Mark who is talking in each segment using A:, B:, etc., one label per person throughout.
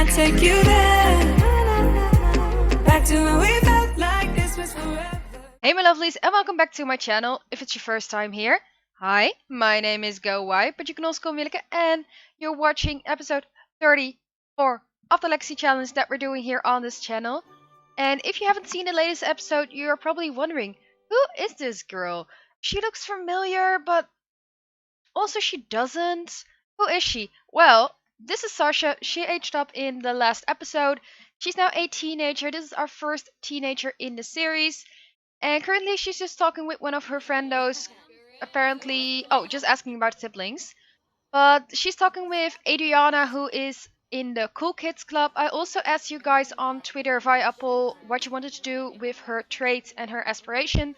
A: I take you there? Back to when we felt like this was forever.
B: Hey my lovelies, and welcome back to my channel. If it's your first time here, hi, my name is GoWhy, but you can also call me Willeke, and you're watching episode 34 of the Lexi challenge that we're doing here on this channel. And if you haven't seen the latest episode, you're probably wondering, who is this girl? She looks familiar, but also she doesn't. Who is she? Well, this is Sasha. She aged up in the last episode. She's now a teenager. This is our first teenager in the series. And currently she's just talking with one of her friendos, apparently, oh, just asking about siblings. But she's talking with Adriana, who is in the Cool Kids Club. I also asked you guys on Twitter via a poll what you wanted to do with her traits and her aspiration.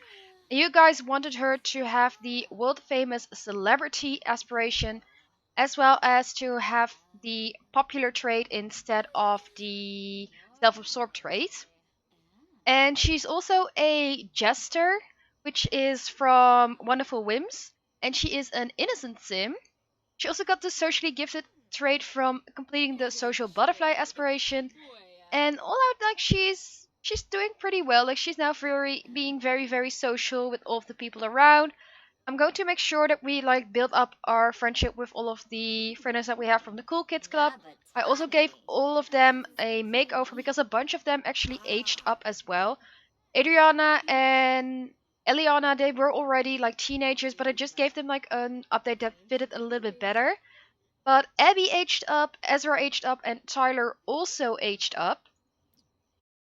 B: You guys wanted her to have the world famous celebrity aspiration, as well as to have the popular trait instead of the self-absorbed trait. And she's also a jester, which is from Wonderful Whims, and she is an innocent sim. She also got the socially gifted trait from completing the social butterfly aspiration, and all out like she's doing pretty well. Like she's now being very social with all of the people around. I'm going to make sure that we like build up our friendship with all of the friends that we have from the Cool Kids Club. I also gave all of them a makeover because a bunch of them actually aged up as well. Adriana and Eliana, they were already like teenagers, but I just gave them like an update that fitted a little bit better. But Abby aged up, Ezra aged up, and Tyler also aged up.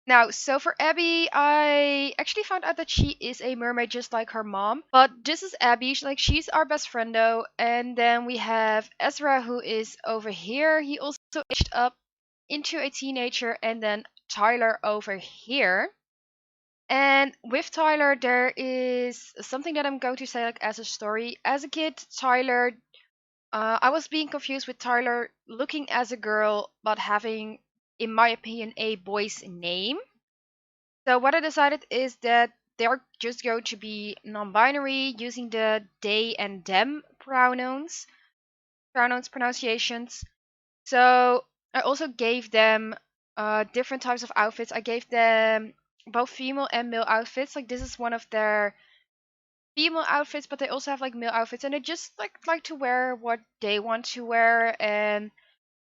B: Now, so for Abby, I actually found out that she is a mermaid just like her mom. But this is Abby, she's our best friendo. And then we have Ezra, who is over here. He also aged up into a teenager. And then Tyler over here. And with Tyler, there is something that I'm going to say like as a story. As a kid, Tyler, I was being confused with Tyler looking as a girl, but having, in my opinion, a boy's name. So what I decided is that they're just going to be non-binary using the they and them pronunciations. So I also gave them different types of outfits. I gave them both female and male outfits. Like this is one of their female outfits, but they also have like male outfits, and they just like to wear what they want to wear and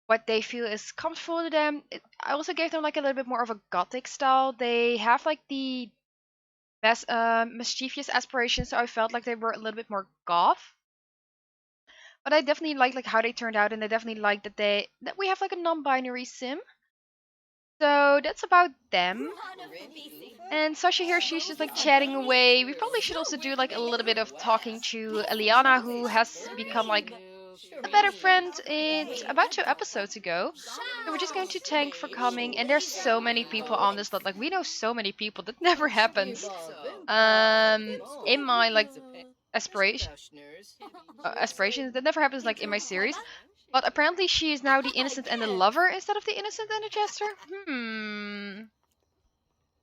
B: what they feel is comfortable to them. I also gave them like a little bit more of a gothic style. They have like the best mischievous aspirations, so I felt like they were a little bit more goth. But I definitely like how they turned out, and I definitely like that we have like a non-binary sim. So that's about them. And Sasha here, she's just like chatting away. We probably should also do like a little bit of talking to Eliana, who has become like a better friend about 2 episodes ago. So we're just going to thank for coming. And there's so many people on this lot. Like we know so many people. That never happens. In my like aspirations, that never happens like in my series. But apparently she is now the innocent and the lover instead of the innocent and the jester.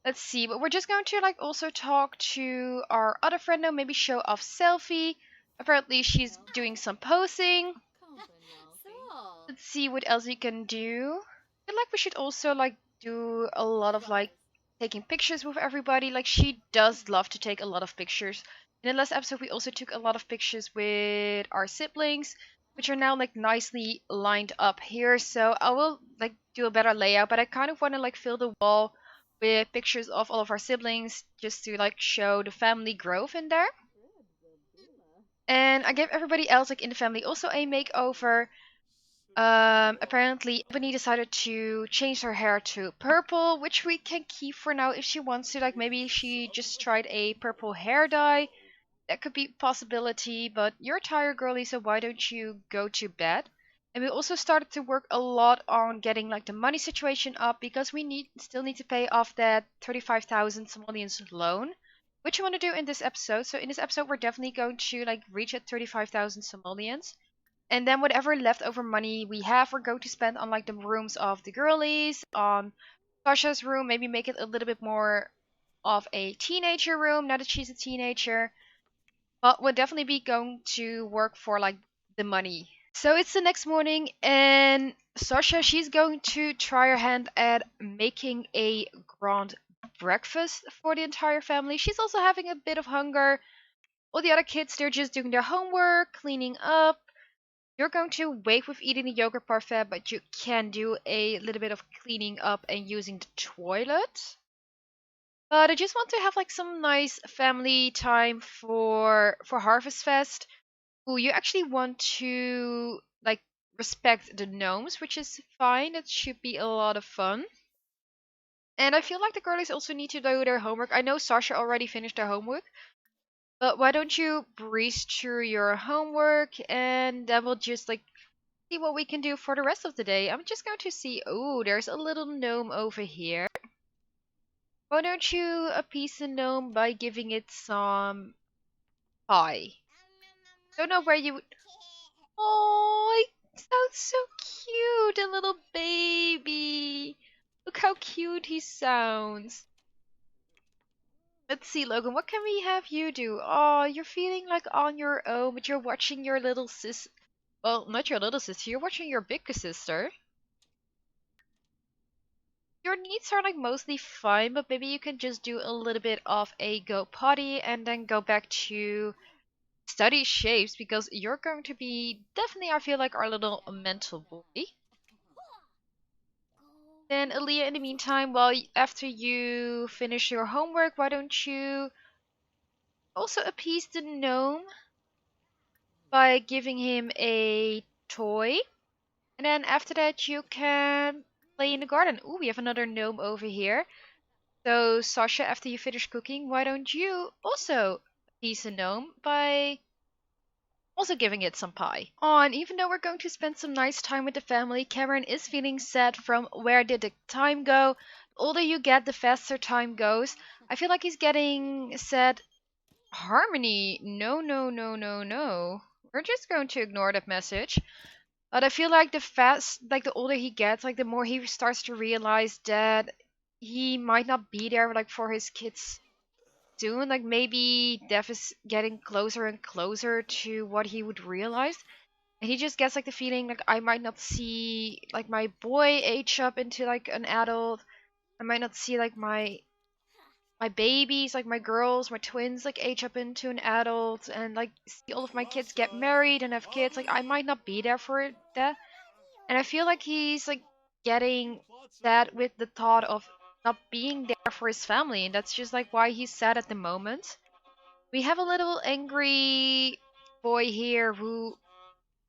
B: Let's see, but we're just going to like also talk to our other friend now, maybe show off selfie. Apparently she's doing some posing. Let's see what else we can do. I feel like we should also like do a lot of like taking pictures with everybody. Like she does love to take a lot of pictures. In the last episode we also took a lot of pictures with our siblings, which are now like nicely lined up here. So I will like do a better layout, but I kind of want to like fill the wall with pictures of all of our siblings just to like show the family growth in there. And I gave everybody else like in the family also a makeover. Apparently Ebony decided to change her hair to purple, which we can keep for now if she wants to. Like maybe she just tried a purple hair dye. That could be a possibility, but you're tired, girly, so why don't you go to bed? And we also started to work a lot on getting like the money situation up because we still need to pay off that 35,000 simoleons loan, which we want to do in this episode. So in this episode, we're definitely going to like reach at 35,000 simoleons. And then whatever leftover money we have, we're going to spend on like the rooms of the girlies, on Sasha's room, maybe make it a little bit more of a teenager room now that she's a teenager. But we'll definitely be going to work for like the money So it's the next morning, and Sasha, she's going to try her hand at making a grand breakfast for the entire family. She's also having a bit of hunger. All the other kids, they're just doing their homework, cleaning up. You're going to wake with eating the yogurt parfait, but you can do a little bit of cleaning up and using the toilet. But I just want to have like some nice family time for Harvest Fest. Ooh, you actually want to like respect the gnomes, which is fine. It should be a lot of fun. And I feel like the girlies also need to do their homework. I know Sasha already finished their homework, but why don't you breeze through your homework and then we'll just like see what we can do for the rest of the day. I'm just going to see. Oh, there's a little gnome over here. Why don't you appease the gnome by giving it some pie? Don't know where you would. Oh, it sounds so cute, a little baby. Look how cute he sounds. Let's see, Logan, what can we have you do? Oh, you're feeling like on your own, but you're watching your little sis. Well, not your little sister, you're watching your big sister. Your needs are like mostly fine, but maybe you can just do a little bit of a go potty and then go back to study shapes because you're going to be definitely, I feel like, our little mental boy. Then Aaliyah, in the meantime, well, after you finish your homework, why don't you also appease the gnome by giving him a toy? And then after that, you can play in the garden. Ooh, we have another gnome over here. So, Sasha, after you finish cooking, why don't you also appease the gnome by also giving it some pie? Oh, and even though we're going to spend some nice time with the family, Cameron is feeling sad from where did the time go? The older you get, the faster time goes. I feel like he's getting sad. Harmony, no, no, no, no, no. We're just going to ignore that message. But I feel like the older he gets, like the more he starts to realize that he might not be there like for his kids soon. Like maybe death is getting closer and closer to what he would realize. And he just gets like the feeling like I might not see like my boy age up into like an adult. I might not see like my babies, like my girls, my twins, like age up into an adult and like see all of my kids get married and have kids. Like I might not be there for that. And I feel like he's like getting sad with the thought of not being there for his family. And that's just like why he's sad at the moment. We have a little angry boy here who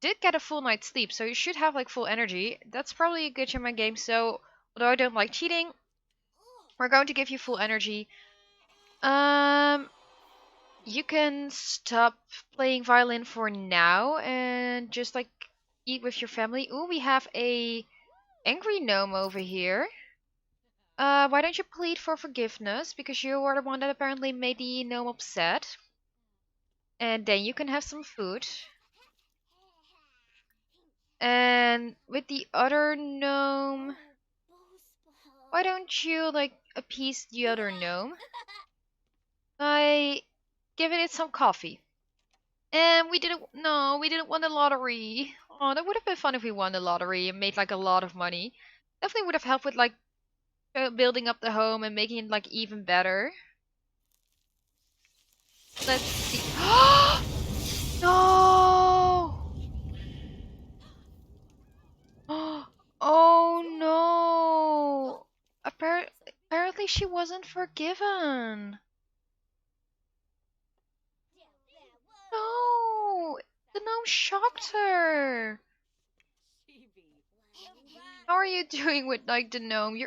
B: did get a full night's sleep, so you should have like full energy. That's probably a good in my game. So, although I don't like cheating, we're going to give you full energy. Um, you can stop playing violin for now and just like eat with your family. Ooh, we have a angry gnome over here. Why don't you plead for forgiveness? Because you were the one that apparently made the gnome upset. And then you can have some food. And with the other gnome, why don't you like appease the other gnome by giving it some coffee? And we didn't win the lottery. Oh, that would have been fun if we won the lottery and made like a lot of money. Definitely would have helped with like building up the home and making it like even better. Let's see. No! Oh no! Apparently she wasn't forgiven. No! The gnome shocked her. How are you doing with like the gnome?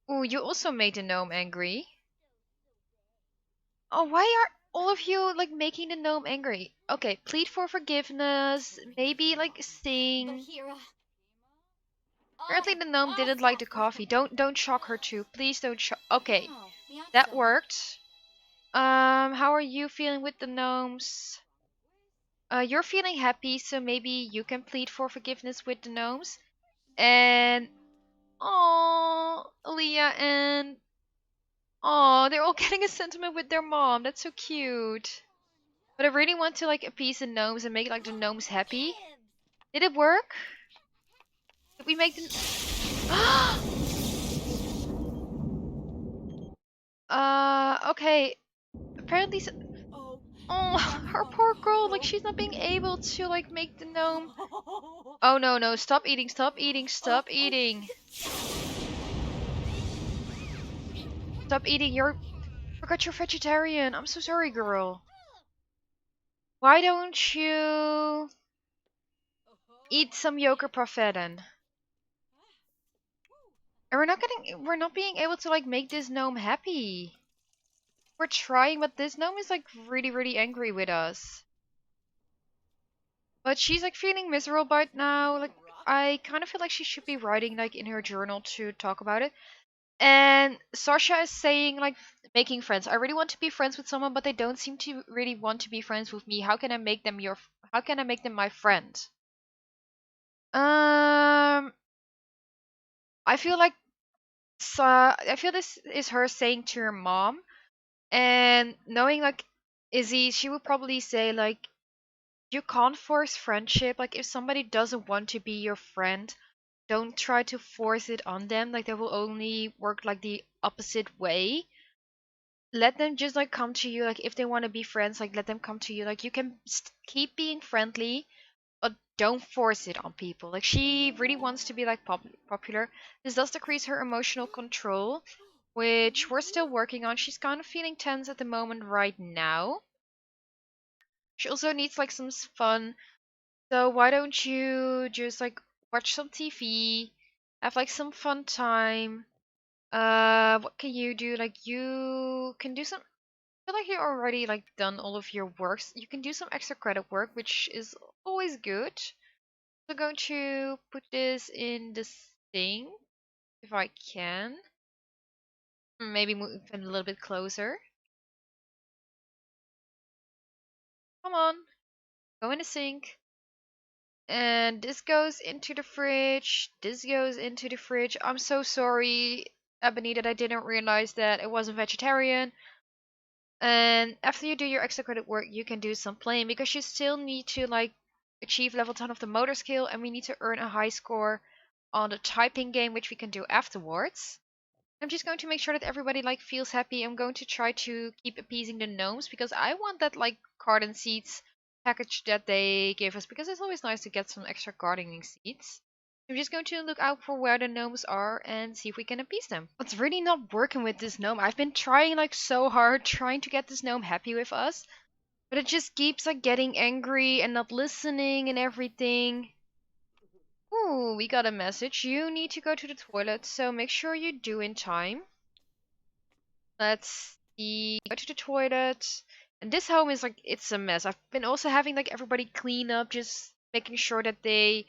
B: Oh, you also made the gnome angry. Oh, why are all of you like making the gnome angry? Okay, plead for forgiveness. Maybe like sing. Apparently the gnome didn't like the coffee. Don't shock her too. Please don't shock. Okay, that worked. How are you feeling with the gnomes? You're feeling happy, so maybe you can plead for forgiveness with the gnomes. And oh, Aaliyah and oh, they're all getting a sentiment with their mom. That's so cute. But I really want to like appease the gnomes and make like the gnomes happy. Did it work? Did we make the... okay. Apparently... Oh, her poor girl. Like, she's not being able to, like, make the gnome. Oh, no, no. Stop eating, stop eating, stop eating. Stop eating. Forgot you're vegetarian. I'm so sorry, girl. Why don't you eat some yogurt parfait then? And we're not being able to, like, make this gnome happy. We're trying, but this gnome is, like, really, really angry with us. But she's, like, feeling miserable right now. Like, I kind of feel like she should be writing, like, in her journal to talk about it. And Sasha is saying, like, making friends. I really want to be friends with someone, but they don't seem to really want to be friends with me. How can I make them how can I make them my friend? I feel like I feel this is her saying to her mom, and knowing like Izzy, she would probably say like, you can't force friendship. Like, if somebody doesn't want to be your friend, don't try to force it on them. Like, that will only work like the opposite way. Let them just like come to you. Like, if they want to be friends, like let them come to you. Like, you can keep being friendly, but don't force it on people. Like, she really wants to be like popular. This does decrease her emotional control, which we're still working on. She's kind of feeling tense at the moment right now. She also needs like some fun. So why don't you just like watch some TV, have like some fun time? What can you do? Like, you can do some. I feel like you already like done all of your works. You can do some extra credit work, which is always good. So I'm going to put this in this thing if I can. Maybe move it a little bit closer. Come on, go in the sink. And this goes into the fridge. This goes into the fridge. I'm so sorry, Ebony, that I didn't realize that it wasn't vegetarian. And after you do your extra credit work, you can do some playing because you still need to like achieve level 10 of the motor skill, and we need to earn a high score on the typing game, which we can do afterwards. I'm just going to make sure that everybody like feels happy. I'm going to try to keep appeasing the gnomes because I want that like garden seeds package that they gave us, because it's always nice to get some extra gardening seeds. I'm just going to look out for where the gnomes are and see if we can appease them. It's really not working with this gnome. I've been trying like so hard trying to get this gnome happy with us, but it just keeps like getting angry and not listening and everything. Ooh, we got a message. You need to go to the toilet, so make sure you do in time. Let's see. Go to the toilet. And this home is like, it's a mess. I've been also having like everybody clean up, just making sure that they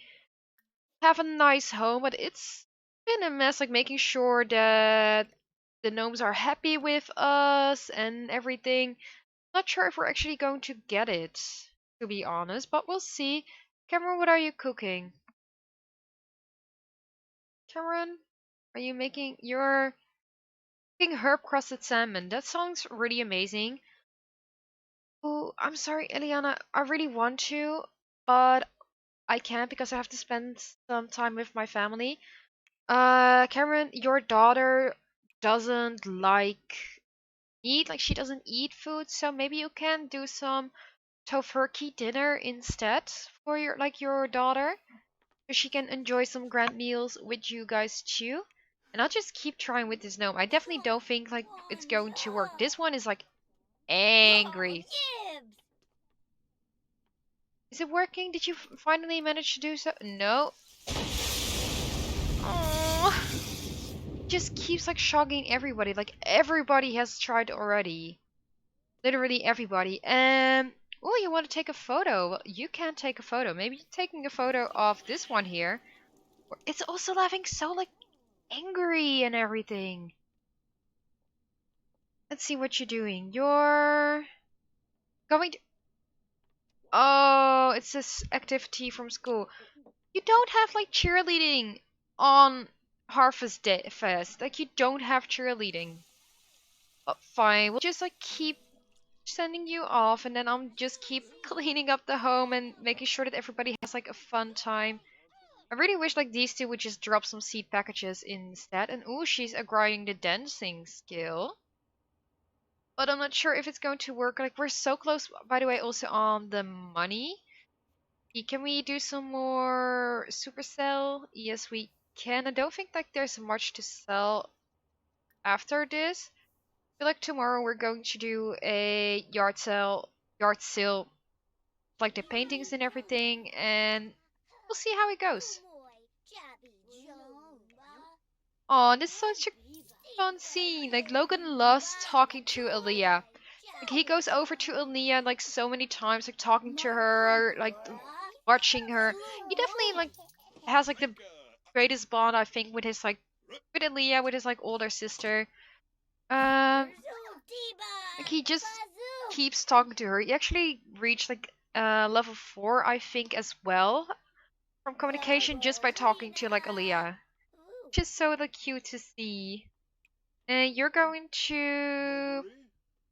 B: have a nice home, but it's been a mess, like making sure that the gnomes are happy with us and everything. Not sure if we're actually going to get it, to be honest, but we'll see. Cameron, what are you cooking? Cameron, are you making your cooking herb crusted salmon? That sounds really amazing. Oh, I'm sorry, Eliana. I really want to, but I can't because I have to spend some time with my family. Cameron, your daughter doesn't like meat, like she doesn't eat food, so maybe you can do some tofurkey dinner instead for your daughter, so she can enjoy some grand meals with you guys too. And I'll just keep trying with this gnome. I definitely don't think like it's going to work. This one is like angry. Is it working? Did you finally manage to do so? No. Oh, just keeps like shocking everybody. Like everybody has tried already. Literally everybody. Oh, you want to take a photo? Well, you can't take a photo. Maybe you're taking a photo of this one here. It's also laughing so like angry and everything. Let's see what you're doing. You're going to... Oh, it's this activity from school. You don't have like cheerleading on Harvest Day Fest. Like, you don't have cheerleading. But fine, we'll just like keep sending you off, and then I'm just keep cleaning up the home and making sure that everybody has like a fun time. I really wish like these two would just drop some seed packages instead. And ooh, she's acquiring the dancing skill. But I'm not sure if it's going to work. Like we're so close, by the way, also on the money. Can we do some more supercell? Yes, we can. I don't think like there's much to sell after this. I feel like tomorrow we're going to do a yard sale, like the paintings and everything, and we'll see how it goes. Oh, this is such a fun scene. Like Logan loves talking to Aaliyah. Like he goes over to Aaliyah like so many times, like talking to her, like watching her. He definitely like has like the greatest bond I think with his like with Aaliyah, with his like older sister. Um, like he just keeps talking to her. He actually reached like level 4, I think, as well from communication just by talking to like Aaliyah. Which is so like cute to see. And you're going to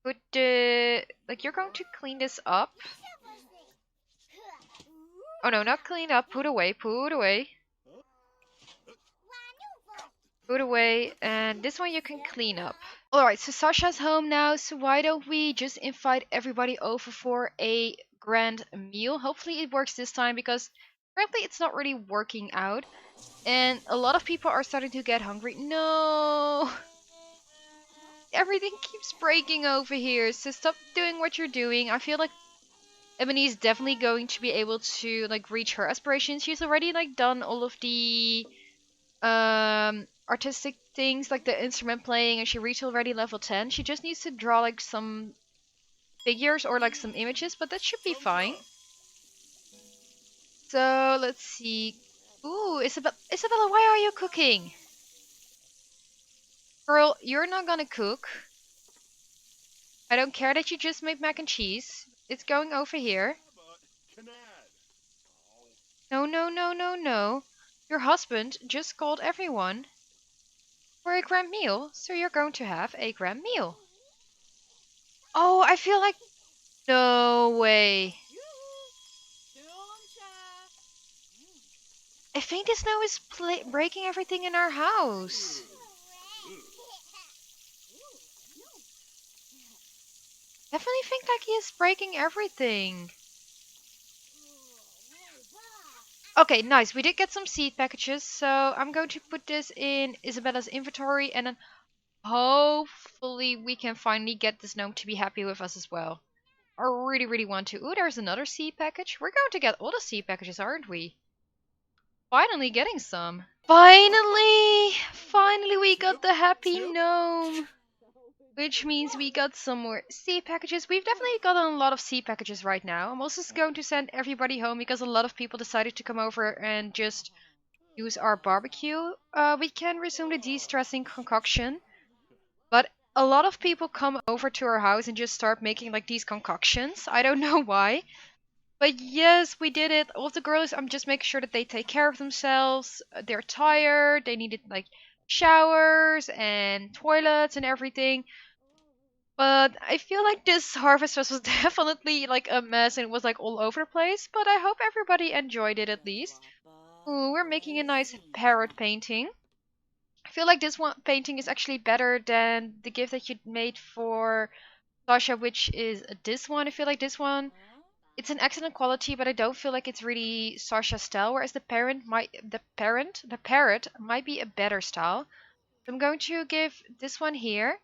B: put the like you're going to clean this up. Oh no, not clean up. Put away. Put away. Put away. And this one you can clean up. Alright, so Sasha's home now, so why don't we just invite everybody over for a grand meal? Hopefully it works this time because frankly it's not really working out. And a lot of people are starting to get hungry. No! Everything keeps breaking over here, so stop doing what you're doing. I feel like Ebony is definitely going to be able to like reach her aspirations. She's already like done all of the artistic things like the instrument playing, and she reached already level 10. She just needs to draw like some figures or like some images, but that should be fine. So let's see. Ooh, Isabella, why are you cooking? Girl, you're not gonna cook. I don't care that you just made mac and cheese. It's going over here. No, no, no, no, no. Your husband just called everyone for a grand meal, so you're going to have a grand meal. Oh, I feel like... No way. I think the snow is breaking everything in our house. Definitely think like he is breaking everything. Okay, nice. We did get some seed packages, so I'm going to put this in Isabella's inventory, and then hopefully we can finally get this gnome to be happy with us as well. I really, really want to. Ooh, there's another seed package. We're going to get all the seed packages, aren't we? Finally getting some. Finally! Finally we got the happy gnome! Which means we got some more seed packages. We've definitely gotten a lot of seed packages right now. I'm also going to send everybody home because a lot of people decided to come over and just use our barbecue. We can resume the de-stressing concoction. But a lot of people come over to our house and just start making like these concoctions. I don't know why. But yes, we did it. All of the girls, I'm just making sure that they take care of themselves. They're tired. They needed like showers and toilets and everything. But I feel like this Harvest Fest was definitely like a mess and it was like all over the place. But I hope everybody enjoyed it at least. Ooh, we're making a nice parrot painting. I feel like this one painting is actually better than the gift that you made for Sasha, which is this one. I feel like this one, it's an excellent quality, but I don't feel like it's really Sasha's style. Whereas the parrot might be a better style. So I'm going to give this one here.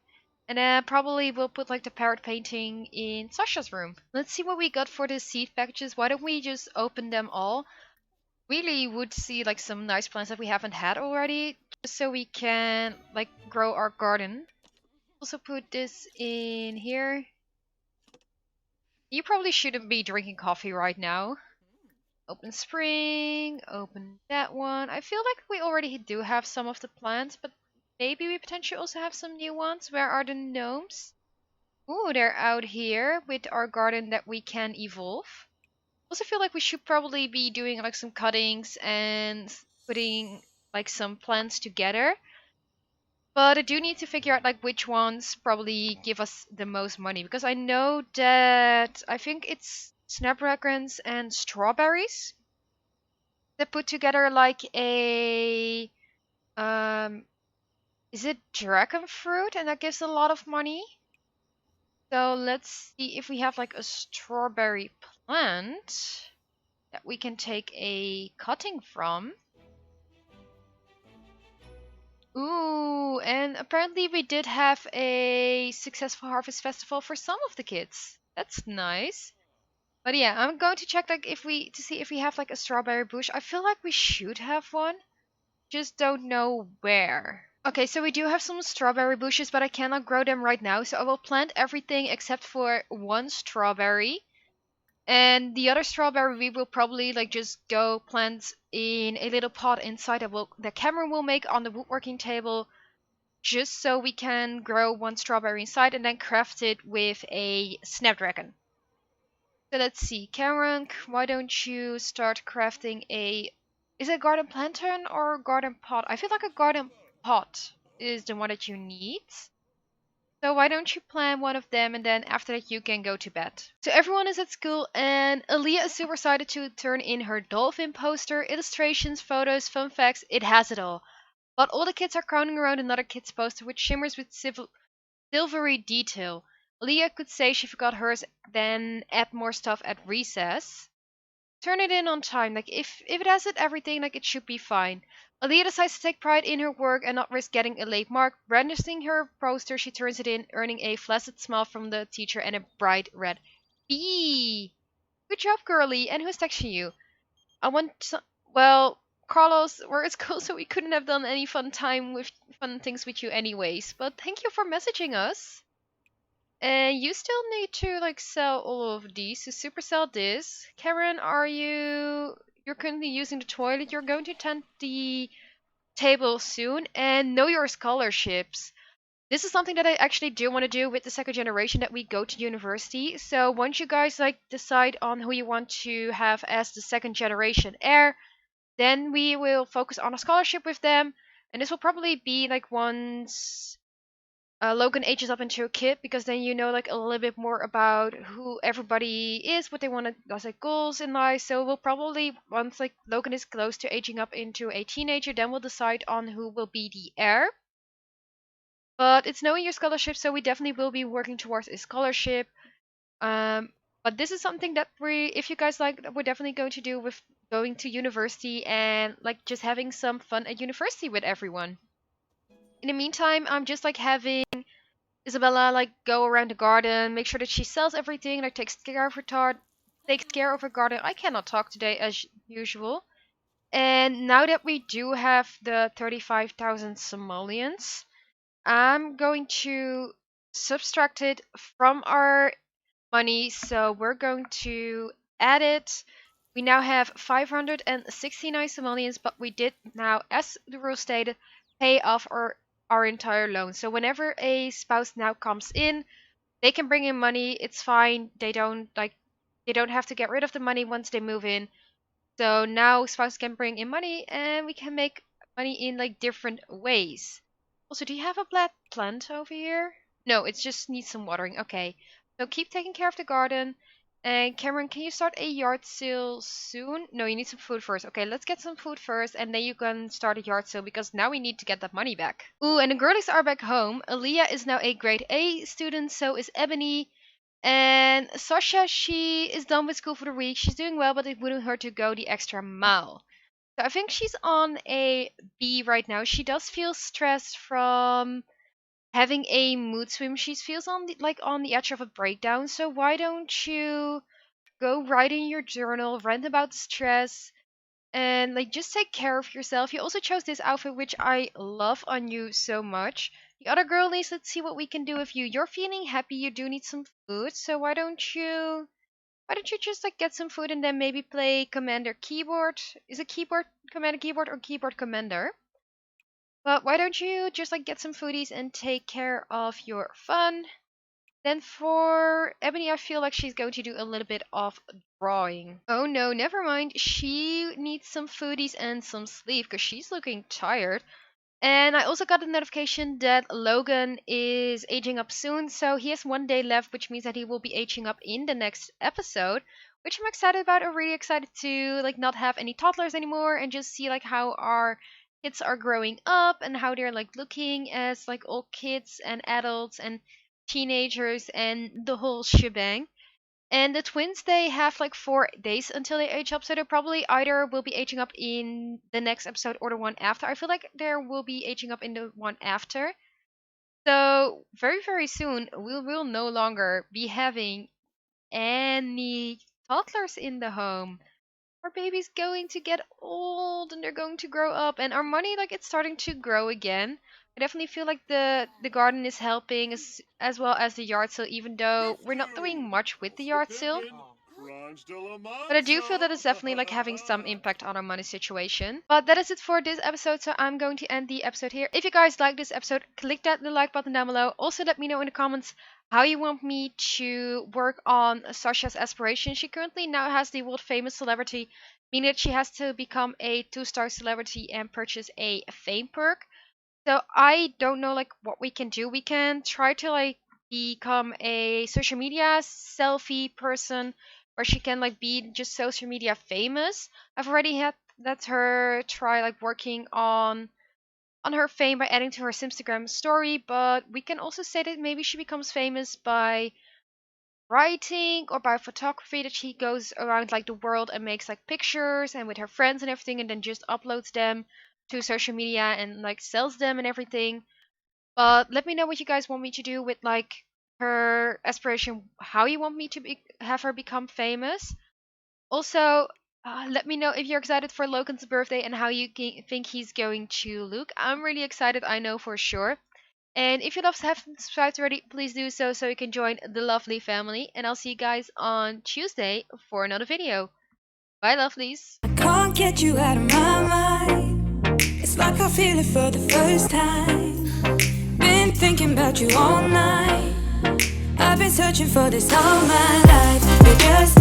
B: And then probably we'll put like the parrot painting in Sasha's room. Let's see what we got for the seed packages. Why don't we just open them all? Really would see like some nice plants that we haven't had already. Just so we can like grow our garden. Also put this in here. You probably shouldn't be drinking coffee right now. Open spring, open that one. I feel like we already do have some of the plants, but maybe we potentially also have some new ones. Where are the gnomes? Ooh, they're out here with our garden that we can evolve. Also feel like we should probably be doing like some cuttings and putting like some plants together. But I do need to figure out like which ones probably give us the most money, because I know that I think it's snapdragons and strawberries that put together like a is it dragon fruit, and that gives a lot of money. So let's see if we have like a strawberry plant that we can take a cutting from. Ooh, and apparently we did have a successful harvest festival for some of the kids. That's nice. But yeah, I'm going to check like if we to see if we have like a strawberry bush. I feel like we should have one. Just don't know where. Okay, so we do have some strawberry bushes, but I cannot grow them right now, so I will plant everything except for one strawberry. And the other strawberry we will probably like just go plant in a little pot inside that Cameron will make on the woodworking table, just so we can grow one strawberry inside and then craft it with a snapdragon. So let's see, Cameron, why don't you start crafting a... Is it a garden plantain or a garden pot? I feel like a garden pot is the one that you need. So why don't you plan one of them, and then after that you can go to bed. So everyone is at school and Aaliyah is super excited to turn in her dolphin poster, illustrations, photos, fun facts, it has it all. But all the kids are crowding around another kid's poster which shimmers with silvery detail. Aaliyah could say she forgot hers, then add more stuff at recess. Turn it in on time. Like if it has it everything, like it should be fine. Aaliyah decides to take pride in her work and not risk getting a late mark. Brandishing her poster, she turns it in, earning a flaccid smile from the teacher and a bright red B. Good job, girlie. And who's texting you? I want to, well, Carlos, we're at school, so we couldn't have done any fun things with you anyways. But thank you for messaging us. And you still need to like sell all of these to supersell this. Karen, you're currently using the toilet. You're going to attend the table soon and know your scholarships. This is something that I actually do want to do with the second generation, that we go to university. So once you guys like decide on who you want to have as the second generation heir, then we will focus on a scholarship with them. And this will probably be like once Logan ages up into a kid, because then you know like a little bit more about who everybody is, what they want to as like goals in life. So we'll probably, once like Logan is close to aging up into a teenager, then we'll decide on who will be the heir. But it's knowing your scholarship, so we definitely will be working towards a scholarship. But this is something that if you guys like, we're definitely going to do with going to university and like just having some fun at university with everyone. In the meantime, I'm just like having Isabella like go around the garden, make sure that she sells everything, like takes care of her garden. I cannot talk today as usual. And now that we do have the 35,000 simoleons, I'm going to subtract it from our money. So we're going to add it. We now have 569 simoleons, but we did now, as the rule stated, pay off our entire loan. So whenever a spouse now comes in, they can bring in money. It's fine. They don't have to get rid of the money once they move in. So now spouse can bring in money and we can make money in like different ways. Also, do you have a plant over here? No, it just needs some watering. Okay. So keep taking care of the garden. And Cameron, can you start a yard sale soon? No, you need some food first. Okay, let's get some food first and then you can start a yard sale, because now we need to get that money back. Ooh, and the girlies are back home. Aaliyah is now a grade A student, so is Ebony. And Sasha, she is done with school for the week. She's doing well, but it wouldn't hurt to go the extra mile. So I think she's on a B right now. She does feel stressed from having a mood swing. She feels on the edge of a breakdown. So why don't you go write in your journal, rant about stress, and like just take care of yourself. You also chose this outfit, which I love on you so much. The other girlies, let's see what we can do with you. You're feeling happy. You do need some food, so why don't you just like get some food and then maybe play Commander Keyboard? Is it keyboard Commander Keyboard or Keyboard Commander? But why don't you just like get some foodies and take care of your fun? Then for Ebony, I feel like she's going to do a little bit of drawing. Oh no, never mind. She needs some foodies and some sleep because she's looking tired. And I also got a notification that Logan is aging up soon, so he has 1 day left, which means that he will be aging up in the next episode, which I'm excited about. I'm really excited to like not have any toddlers anymore and just see like how our kids are growing up and how they're like looking as like all kids and adults and teenagers and the whole shebang. And the twins, they have like 4 days until they age up, so they probably either will be aging up in the next episode or the one after. I feel like there will be aging up in the one after. So very, very soon we will no longer be having any toddlers in the home. Our baby's going to get old and they're going to grow up, and our money, like, it's starting to grow again. I definitely feel like the garden is helping as well as the yard sale, even though we're not doing much with the yard sale. But I do feel that it's definitely like having some impact on our money situation. But that is it for this episode, so I'm going to end the episode here. If you guys like this episode, click the like button down below. Also let me know in the comments how you want me to work on Sasha's aspiration. She currently now has the world famous celebrity, meaning that she has to become a 2-star celebrity and purchase a fame perk. So I don't know like what we can do. We can try to like become a social media selfie person where she can like be just social media famous. I've already had let her try like working on her fame by adding to her Instagram story, but we can also say that maybe she becomes famous by writing or by photography, that she goes around like the world and makes like pictures and with her friends and everything and then just uploads them to social media and like sells them and everything. But let me know what you guys want me to do with like her aspiration, how you want me to have her become famous. Also, let me know if you're excited for Logan's birthday and how you think he's going to look. I'm really excited, I know for sure. And if you haven't subscribed already, please do so so you can join the lovely family. And I'll see you guys on Tuesday for another video. Bye, lovelies.
A: I can't get you out of my mind. It's like I feel it for the first time. Been thinking about you all night. I've been searching for this all my life. You're just